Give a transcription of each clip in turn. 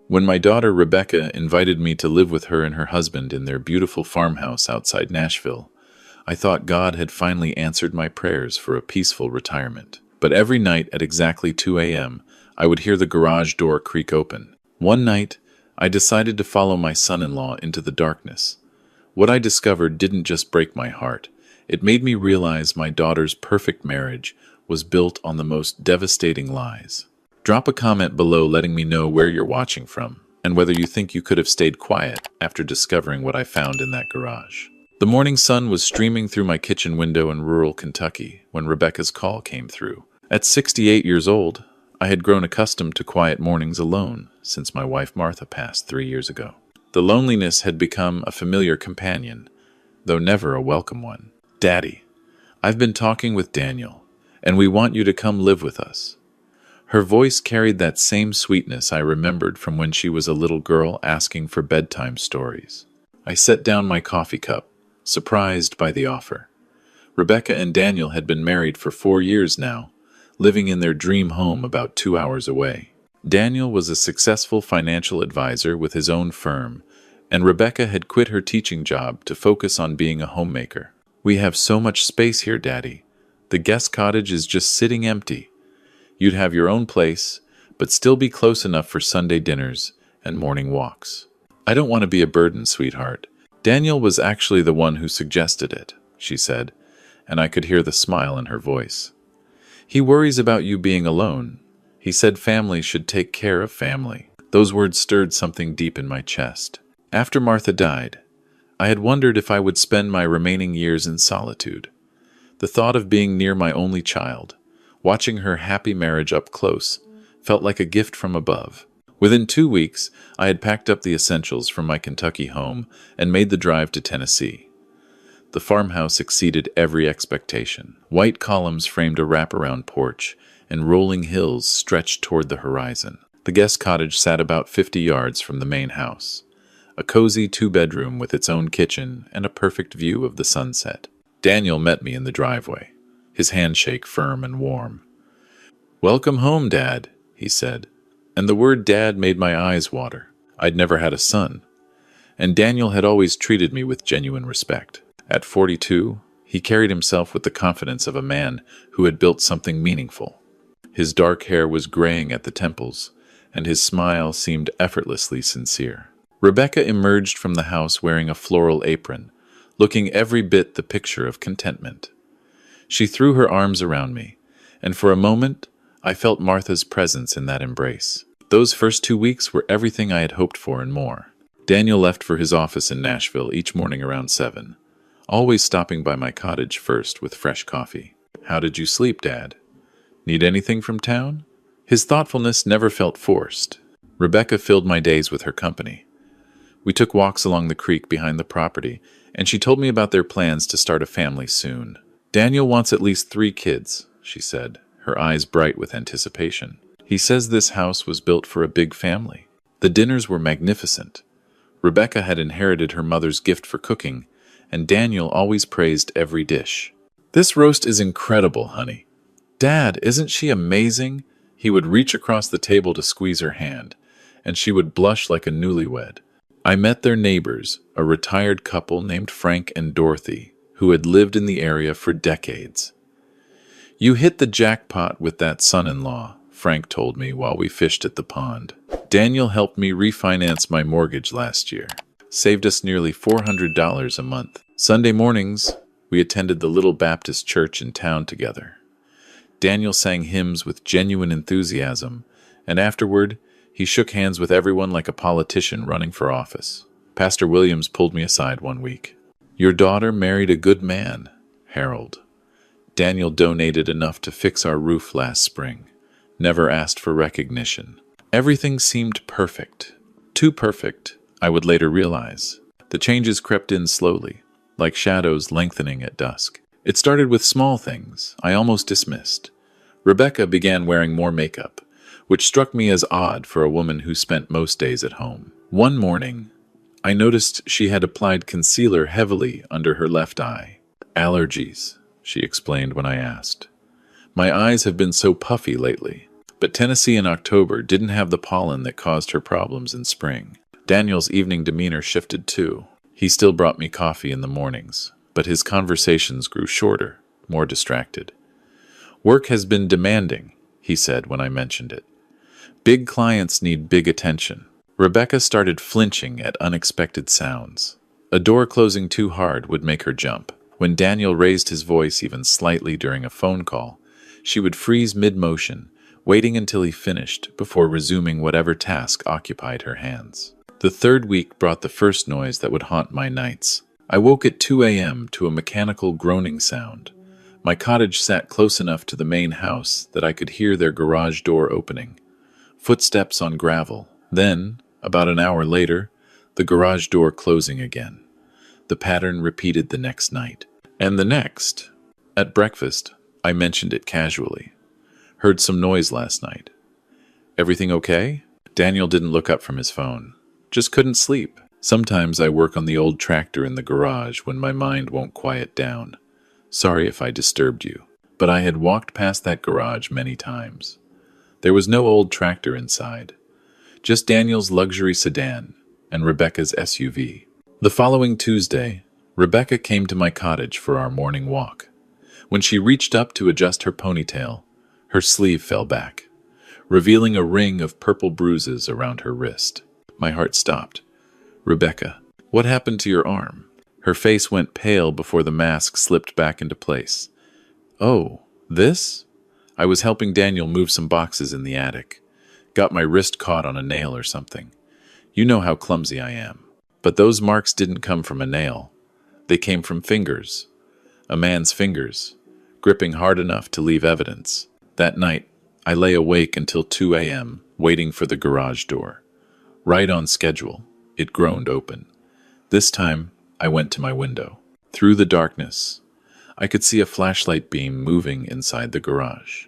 When my daughter Rebecca invited me to live with her and her husband in their beautiful farmhouse outside Nashville, I thought God had finally answered my prayers for a peaceful retirement. But every night at exactly 2 a.m., I would hear the garage door creak open. One night, I decided to follow my son-in-law into the darkness. What I discovered didn't just break my heart. It made me realize my daughter's perfect marriage was built on the most devastating lies. Drop a comment below letting me know where you're watching from, and whether you think you could have stayed quiet after discovering what I found in that garage. The morning sun was streaming through my kitchen window in rural Kentucky when Rebecca's call came through. At 68 years old, I had grown accustomed to quiet mornings alone since my wife Martha passed 3 years ago. The loneliness had become a familiar companion, though never a welcome one. "Daddy, I've been talking with Daniel, and we want you to come live with us." Her voice carried that same sweetness I remembered from when she was a little girl asking for bedtime stories. I set down my coffee cup, surprised by the offer. Rebecca and Daniel had been married for 4 years now, living in their dream home about 2 hours away. Daniel was a successful financial advisor with his own firm, and Rebecca had quit her teaching job to focus on being a homemaker. "We have so much space here, Daddy. The guest cottage is just sitting empty. You'd have your own place, but still be close enough for Sunday dinners and morning walks." "I don't want to be a burden, sweetheart." Daniel was actually the one who suggested it, she said, and I could hear the smile in her voice. "He worries about you being alone. He said family should take care of family." Those words stirred something deep in my chest. After Martha died, I had wondered if I would spend my remaining years in solitude. The thought of being near my only child, watching her happy marriage up close, felt like a gift from above. Within 2 weeks, I had packed up the essentials from my Kentucky home and made the drive to Tennessee. The farmhouse exceeded every expectation. White columns framed a wraparound porch, and rolling hills stretched toward the horizon. The guest cottage sat about 50 yards from the main house, a cozy 2-bedroom with its own kitchen and a perfect view of the sunset. Daniel met me in the driveway, his handshake firm and warm. "Welcome home, Dad," he said. And the word Dad made my eyes water. I'd never had a son, and Daniel had always treated me with genuine respect. At 42, he carried himself with the confidence of a man who had built something meaningful. His dark hair was graying at the temples, and his smile seemed effortlessly sincere. Rebecca emerged from the house wearing a floral apron, looking every bit the picture of contentment. She threw her arms around me, and for a moment, I felt Martha's presence in that embrace. Those first 2 weeks were everything I had hoped for and more. Daniel left for his office in Nashville each morning around 7, always stopping by my cottage first with fresh coffee. "How did you sleep, Dad? Need anything from town?" His thoughtfulness never felt forced. Rebecca filled my days with her company. We took walks along the creek behind the property, and she told me about their plans to start a family soon. "Daniel wants at least 3 kids, she said, her eyes bright with anticipation. "He says this house was built for a big family." The dinners were magnificent. Rebecca had inherited her mother's gift for cooking, and Daniel always praised every dish. "This roast is incredible, honey." "Dad, isn't she amazing?" He would reach across the table to squeeze her hand, and she would blush like a newlywed. I met their neighbors, a retired couple named Frank and Dorothy, who had lived in the area for decades. "You hit the jackpot with that son-in-law," Frank told me while we fished at the pond. "Daniel helped me refinance my mortgage last year. Saved us nearly $400 a month. Sunday mornings, we attended the little Baptist church in town together. Daniel sang hymns with genuine enthusiasm, and afterward, he shook hands with everyone like a politician running for office. Pastor Williams pulled me aside one week. "Your daughter married a good man, Harold. Daniel donated enough to fix our roof last spring. Never asked for recognition. Everything seemed perfect. Too perfect, I would later realize. The changes crept in slowly, like shadows lengthening at dusk. It started with small things I almost dismissed. Rebecca began wearing more makeup, which struck me as odd for a woman who spent most days at home. One morning, I noticed she had applied concealer heavily under her left eye. "Allergies," she explained when I asked. "My eyes have been so puffy lately." But Tennessee in October didn't have the pollen that caused her problems in spring. Daniel's evening demeanor shifted too. He still brought me coffee in the mornings, but his conversations grew shorter, more distracted. "Work has been demanding," he said when I mentioned it. "Big clients need big attention." Rebecca started flinching at unexpected sounds. A door closing too hard would make her jump. When Daniel raised his voice even slightly during a phone call, she would freeze mid-motion, waiting until he finished before resuming whatever task occupied her hands. The third week brought the first noise that would haunt my nights. I woke at 2 a.m. to a mechanical groaning sound. My cottage sat close enough to the main house that I could hear their garage door opening. Footsteps on gravel. Then, about an hour later, the garage door closing again. The pattern repeated the next night. And the next. At breakfast, I mentioned it casually. "Heard some noise last night." "Everything okay?" Daniel didn't look up from his phone. "Just couldn't sleep. Sometimes I work on the old tractor in the garage when my mind won't quiet down. Sorry if I disturbed you." But I had walked past that garage many times. There was no old tractor inside. Just Daniel's luxury sedan and Rebecca's SUV. The following Tuesday, Rebecca came to my cottage for our morning walk. When she reached up to adjust her ponytail, her sleeve fell back, revealing a ring of purple bruises around her wrist. My heart stopped. "Rebecca, what happened to your arm?" Her face went pale before the mask slipped back into place. "Oh, this?" I was helping Daniel move some boxes in the attic. Got my wrist caught on a nail or something. You know how clumsy I am. But those marks didn't come from a nail. They came from fingers. A man's fingers, gripping hard enough to leave evidence. That night, I lay awake until 2 a.m., waiting for the garage door. Right on schedule, it groaned open. This time, I went to my window. Through the darkness, I could see a flashlight beam moving inside the garage.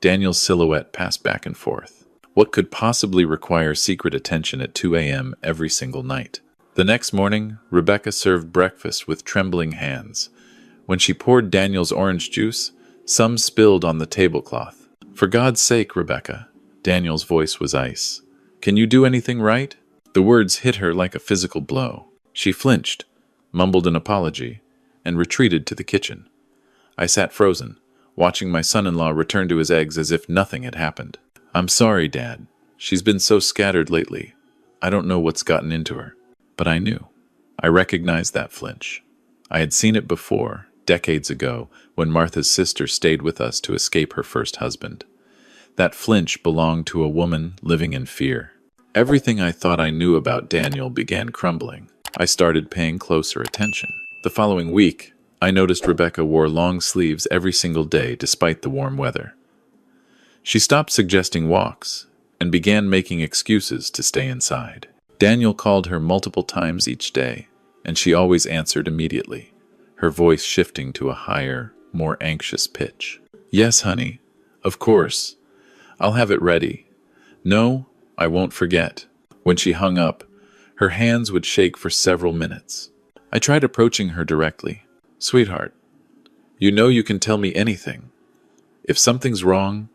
Daniel's silhouette passed back and forth. What could possibly require secret attention at 2 a.m. every single night? The next morning, Rebecca served breakfast with trembling hands. When she poured Daniel's orange juice, some spilled on the tablecloth. "For God's sake, Rebecca," Daniel's voice was ice. "Can you do anything right?" The words hit her like a physical blow. She flinched, mumbled an apology, and retreated to the kitchen. I sat frozen, watching my son-in-law return to his eggs as if nothing had happened. "I'm sorry, Dad. She's been so scattered lately. I don't know what's gotten into her." But I knew. I recognized that flinch. I had seen it before, decades ago, when Martha's sister stayed with us to escape her first husband. That flinch belonged to a woman living in fear. Everything I thought I knew about Daniel began crumbling. I started paying closer attention. The following week, I noticed Rebecca wore long sleeves every single day despite the warm weather. She stopped suggesting walks and began making excuses to stay inside. Daniel called her multiple times each day, and she always answered immediately, her voice shifting to a higher, more anxious pitch. "Yes, honey. Of course. I'll have it ready. No, I won't forget." When she hung up, her hands would shake for several minutes. I tried approaching her directly. "Sweetheart, you know you can tell me anything. If something's wrong,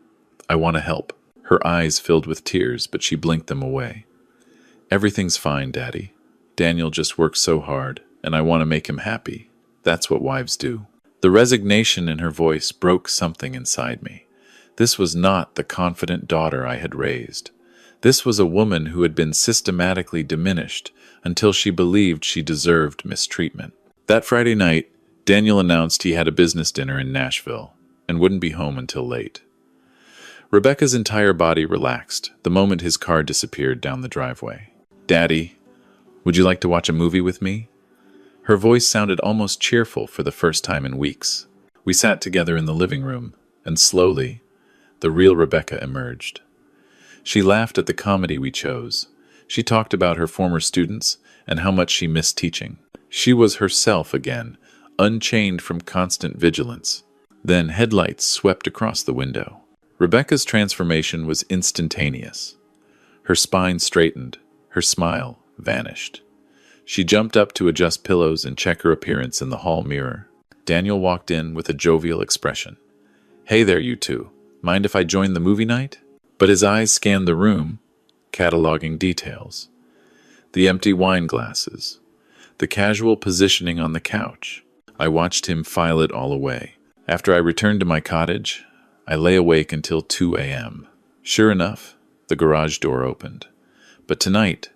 I want to help." Her eyes filled with tears, but she blinked them away. "Everything's fine, Daddy. Daniel just works so hard, and I want to make him happy. That's what wives do." The resignation in her voice broke something inside me. This was not the confident daughter I had raised. This was a woman who had been systematically diminished until she believed she deserved mistreatment. That Friday night, Daniel announced he had a business dinner in Nashville and wouldn't be home until late. Rebecca's entire body relaxed the moment his car disappeared down the driveway. "Daddy, would you like to watch a movie with me?" Her voice sounded almost cheerful for the first time in weeks. We sat together in the living room, and slowly, the real Rebecca emerged. She laughed at the comedy we chose. She talked about her former students and how much she missed teaching. She was herself again, unchained from constant vigilance. Then headlights swept across the window. Rebecca's transformation was instantaneous. Her spine straightened. Her smile vanished. She jumped up to adjust pillows and check her appearance in the hall mirror. Daniel walked in with a jovial expression. "Hey there, you two. Mind if I join the movie night?" But his eyes scanned the room, cataloging details. The empty wine glasses, the casual positioning on the couch. I watched him file it all away. After I returned to my cottage, I lay awake until 2 a.m. Sure enough, the garage door opened. But tonight,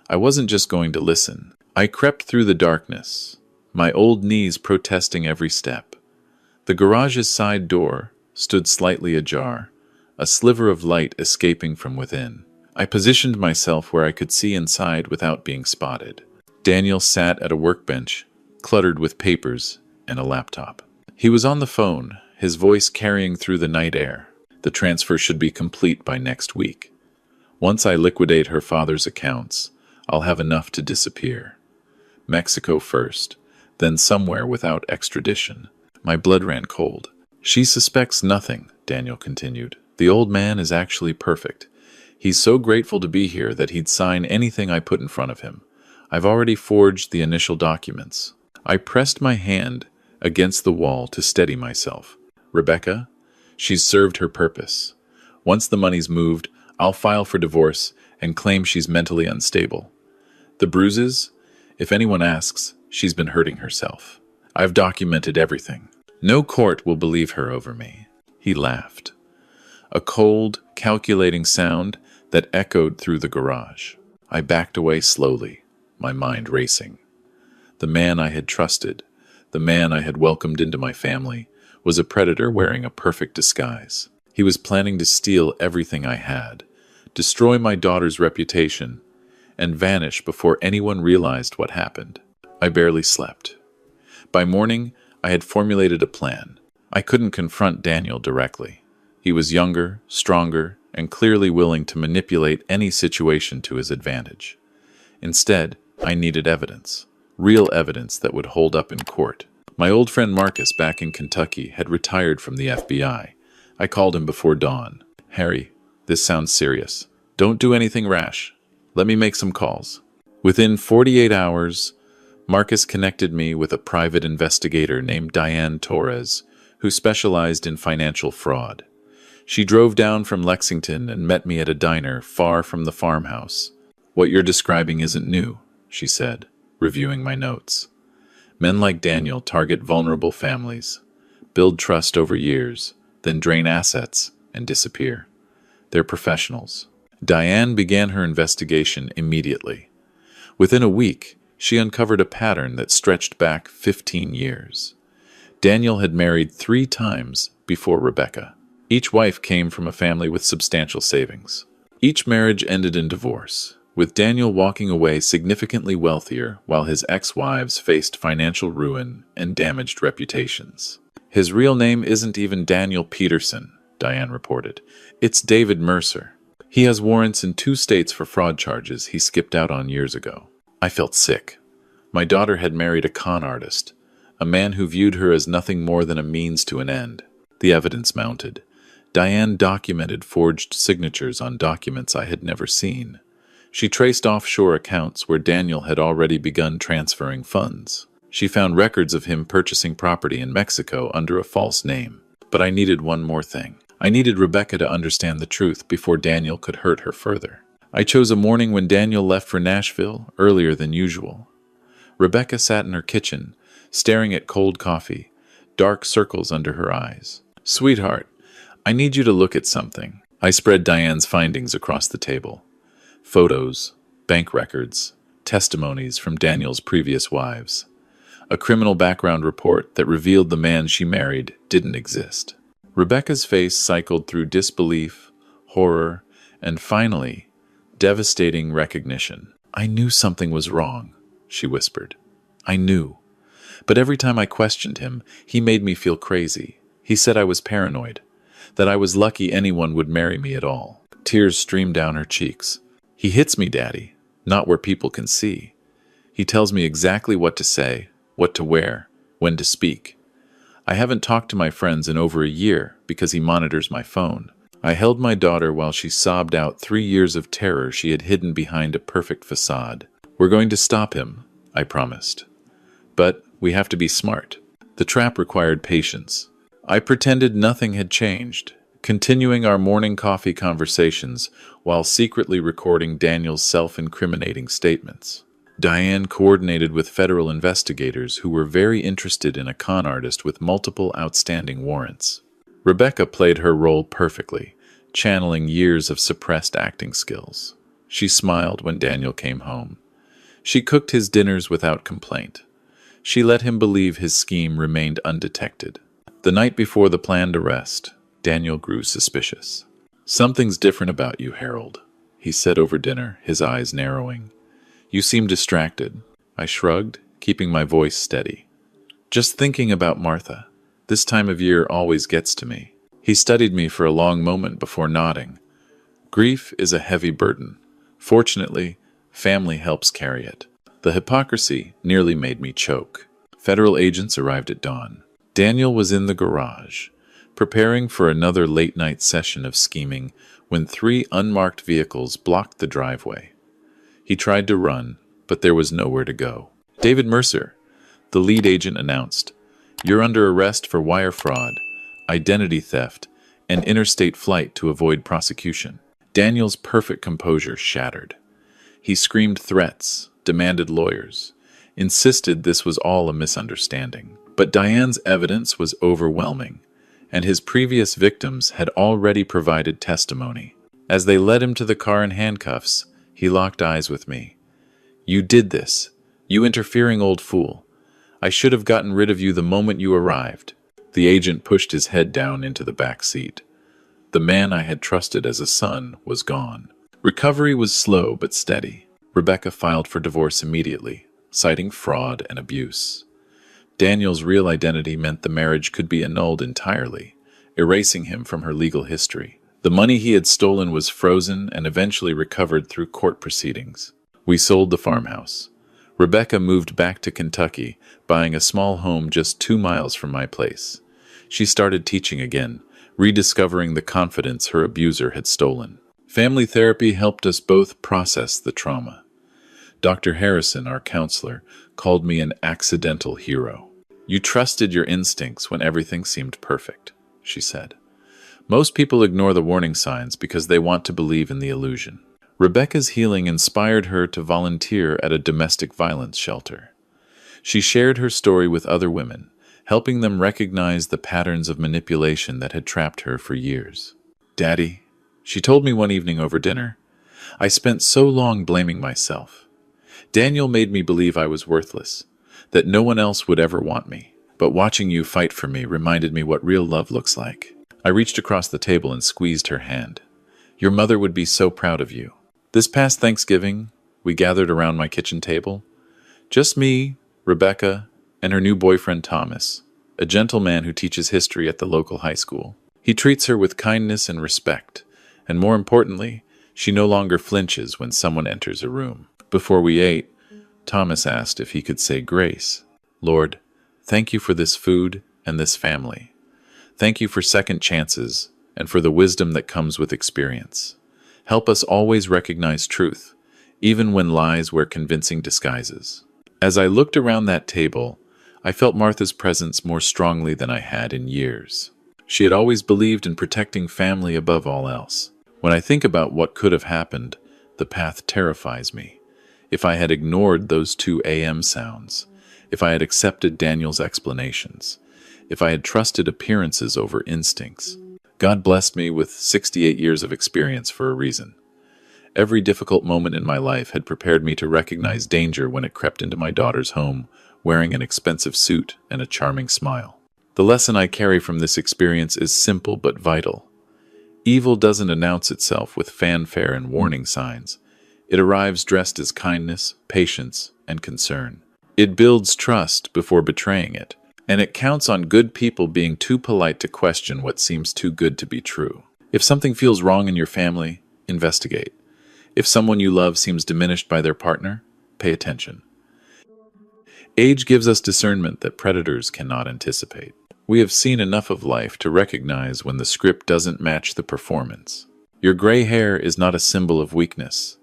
I wasn't just going to listen. I crept through the darkness, my old knees protesting every step. The garage's side door stood slightly ajar, a sliver of light escaping from within. I positioned myself where I could see inside without being spotted. Daniel sat at a workbench, cluttered with papers and a laptop. He was on the phone, his voice carrying through the night air. The transfer should be complete by next week. Once I liquidate her father's accounts, I'll have enough to disappear. Mexico first, then somewhere without extradition. My blood ran cold. She suspects nothing, Daniel continued. The old man is actually perfect. He's so grateful to be here that he'd sign anything I put in front of him. I've already forged the initial documents. I pressed my hand against the wall to steady myself. Rebecca, she's served her purpose. Once the money's moved, I'll file for divorce and claim she's mentally unstable. The bruises? If anyone asks, she's been hurting herself. I've documented everything. No court will believe her over me. He laughed. A cold, calculating sound that echoed through the garage. I backed away slowly, my mind racing. The man I had trusted, the man I had welcomed into my family, was a predator wearing a perfect disguise. He was planning to steal everything I had, destroy my daughter's reputation, and vanish before anyone realized what happened. I barely slept. By morning, I had formulated a plan. I couldn't confront Daniel directly. He was younger, stronger, and clearly willing to manipulate any situation to his advantage. Instead, I needed evidence. Real evidence that would hold up in court. My old friend Marcus back in Kentucky had retired from the FBI. I called him before dawn. Harry, this sounds serious. Don't do anything rash. Let me make some calls. Within 48 hours, Marcus connected me with a private investigator named Diane Torres, who specialized in financial fraud. She drove down from Lexington and met me at a diner far from the farmhouse. What you're describing isn't new, she said, reviewing my notes. Men like Daniel target vulnerable families, build trust over years, then drain assets and disappear. They're professionals. Diane began her investigation immediately. Within a week, she uncovered a pattern that stretched back 15 years. Daniel had married 3 times before Rebecca. Each wife came from a family with substantial savings. Each marriage ended in divorce, with Daniel walking away significantly wealthier while his ex-wives faced financial ruin and damaged reputations. His real name isn't even Daniel Peterson, Diane reported. It's David Mercer. He has warrants in 2 states for fraud charges he skipped out on years ago. I felt sick. My daughter had married a con artist, a man who viewed her as nothing more than a means to an end. The evidence mounted. Diane documented forged signatures on documents I had never seen. She traced offshore accounts where Daniel had already begun transferring funds. She found records of him purchasing property in Mexico under a false name. But I needed one more thing. I needed Rebecca to understand the truth before Daniel could hurt her further. I chose a morning when Daniel left for Nashville earlier than usual. Rebecca sat in her kitchen, staring at cold coffee, dark circles under her eyes. Sweetheart, I need you to look at something. I spread Diane's findings across the table. Photos, bank records, testimonies from Daniel's previous wives. A criminal background report that revealed the man she married didn't exist. Rebecca's face cycled through disbelief, horror, and finally, devastating recognition. I knew something was wrong, she whispered. I knew. But every time I questioned him, he made me feel crazy. He said I was paranoid, that I was lucky anyone would marry me at all. Tears streamed down her cheeks. He hits me, Daddy, not where people can see. He tells me exactly what to say, what to wear, when to speak. I haven't talked to my friends in over a year because he monitors my phone. I held my daughter while she sobbed out 3 years of terror she had hidden behind a perfect facade. We're going to stop him, I promised. But we have to be smart. The trap required patience. I pretended nothing had changed, continuing our morning coffee conversations while secretly recording Daniel's self-incriminating statements. Diane coordinated with federal investigators who were very interested in a con artist with multiple outstanding warrants. Rebecca played her role perfectly, channeling years of suppressed acting skills. She smiled when Daniel came home. She cooked his dinners without complaint. She let him believe his scheme remained undetected. The night before the planned arrest, Daniel grew suspicious. "Something's different about you, Harold," he said over dinner, his eyes narrowing. "You seem distracted." I shrugged, keeping my voice steady. "Just thinking about Martha. This time of year always gets to me." He studied me for a long moment before nodding. "Grief is a heavy burden. Fortunately, family helps carry it." The hypocrisy nearly made me choke. Federal agents arrived at dawn. Daniel was in the garage, preparing for another late-night session of scheming when 3 unmarked vehicles blocked the driveway. He tried to run, but there was nowhere to go. "David Mercer," the lead agent announced, "you're under arrest for wire fraud, identity theft, and interstate flight to avoid prosecution." Daniel's perfect composure shattered. He screamed threats, demanded lawyers, insisted this was all a misunderstanding. But Diane's evidence was overwhelming, and his previous victims had already provided testimony. As they led him to the car in handcuffs, he locked eyes with me. "You did this, you interfering old fool. I should have gotten rid of you the moment you arrived." The agent pushed his head down into the back seat. The man I had trusted as a son was gone. Recovery was slow but steady. Rebecca filed for divorce immediately, citing fraud and abuse. Daniel's real identity meant the marriage could be annulled entirely, erasing him from her legal history. The money he had stolen was frozen and eventually recovered through court proceedings. We sold the farmhouse. Rebecca moved back to Kentucky, buying a small home just 2 miles from my place. She started teaching again, rediscovering the confidence her abuser had stolen. Family therapy helped us both process the trauma. Dr. Harrison, our counselor, called me an accidental hero. "You trusted your instincts when everything seemed perfect," she said. "Most people ignore the warning signs because they want to believe in the illusion." Rebecca's healing inspired her to volunteer at a domestic violence shelter. She shared her story with other women, helping them recognize the patterns of manipulation that had trapped her for years. "Daddy," she told me one evening over dinner, "I spent so long blaming myself. Daniel made me believe I was worthless, that no one else would ever want me. But watching you fight for me reminded me what real love looks like." I reached across the table and squeezed her hand. "Your mother would be so proud of you." This past Thanksgiving, we gathered around my kitchen table. Just me, Rebecca, and her new boyfriend Thomas, a gentle man who teaches history at the local high school. He treats her with kindness and respect, and more importantly, she no longer flinches when someone enters a room. Before we ate, Thomas asked if he could say grace. "Lord, thank you for this food and this family. Thank you for second chances and for the wisdom that comes with experience. Help us always recognize truth, even when lies wear convincing disguises." As I looked around that table, I felt Martha's presence more strongly than I had in years. She had always believed in protecting family above all else. When I think about what could have happened, the path terrifies me. If I had ignored those 2 a.m. sounds, if I had accepted Daniel's explanations, if I had trusted appearances over instincts. God blessed me with 68 years of experience for a reason. Every difficult moment in my life had prepared me to recognize danger when it crept into my daughter's home, wearing an expensive suit and a charming smile. The lesson I carry from this experience is simple but vital. Evil doesn't announce itself with fanfare and warning signs. It arrives dressed as kindness, patience, and concern. It builds trust before betraying it, and it counts on good people being too polite to question what seems too good to be true. If something feels wrong in your family, investigate. If someone you love seems diminished by their partner, pay attention. Age gives us discernment that predators cannot anticipate. We have seen enough of life to recognize when the script doesn't match the performance. Your gray hair is not a symbol of weakness.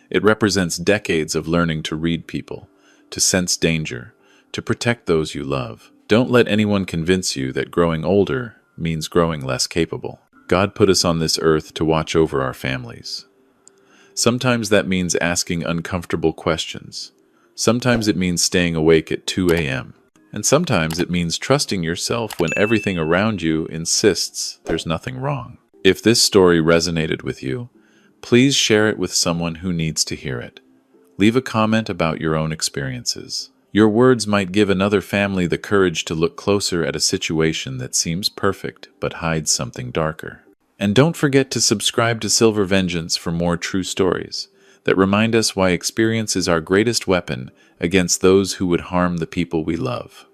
It represents decades of learning to read people, to sense danger, to protect those you love. Don't let anyone convince you that growing older means growing less capable. God put us on this earth to watch over our families. Sometimes that means asking uncomfortable questions. Sometimes it means staying awake at 2 a.m. And sometimes it means trusting yourself when everything around you insists there's nothing wrong. If this story resonated with you, please share it with someone who needs to hear it. Leave a comment about your own experiences. Your words might give another family the courage to look closer at a situation that seems perfect but hides something darker. And don't forget to subscribe to Silver Vengeance for more true stories that remind us why experience is our greatest weapon against those who would harm the people we love.